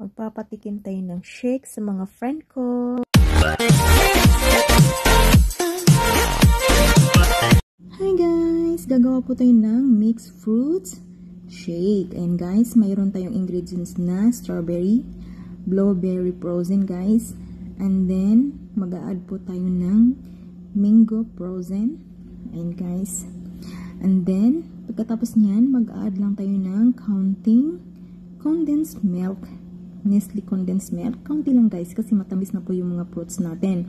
Magpapatikim tayo ng shake sa mga friend ko. Hi guys! Gagawa po tayo ng mixed fruits shake. And guys, mayroon tayong ingredients na strawberry, blueberry frozen guys. And then, mag-a-add po tayo ng mango frozen. And guys, and then, pagkatapos niyan, mag-a-add lang tayo ng counting condensed milk. Nestle condensed milk. Kaunti lang guys kasi matamis na po yung mga fruits natin.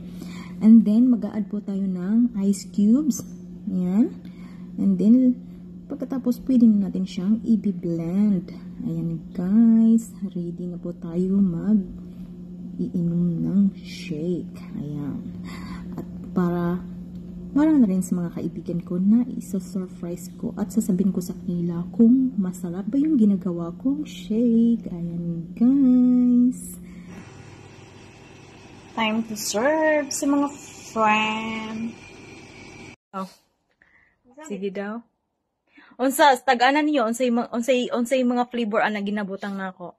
And then, mag-a-add po tayo ng ice cubes. Ayan. And then, pagkatapos pwede na natin siyang i-blend. Ayan guys. Ready na po tayo mag-iinom ng shake. Ayan. At para na rin sa mga kaibigan ko na isa-surprise ko at sasabihin ko sa kanila kung masarap ba yung ginagawa kong shake. Ayan guys. Time to serve sa mga friend. Oh. Sige daw. Unsa tag-anan niyo unsay mga flavor ana ginabutang nako.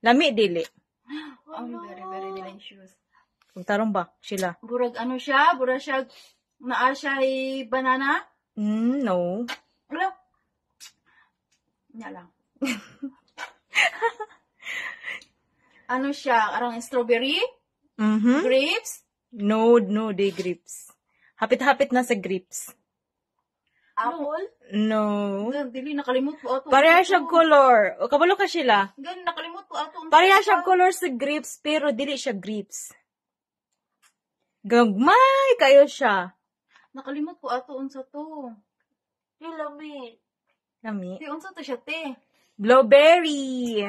Lami dili. Very very delicious. Kung tarong ba sila? Burag ano siya? Burag siya naa siya ay banana? No. Wala. Nya lang. Ano siya? Arang strawberry? Grapes? No, they grapes. Hapit-hapit na sa grapes. Apple? No. Dili nakalimot po ato. Pareha siya color. O kabalo ka sila. Gan nakalimot po ato. Pareha siya color sa grapes pero dili siya grapes. Gagmay kayo siya. Nakalimot po ato unsa to. Lami. Lami. Di unsa to siya te? Blueberry.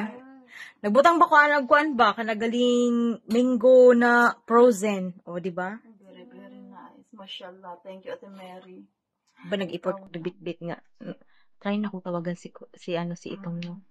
Nagbutang ba ko kuan ba kanagaling mango na frozen, o di ba? Very very nice. Mashallah. Thank you Ate Mary. Ba nag-effort nagbitbit nga. Try na kong tawagan si itong no.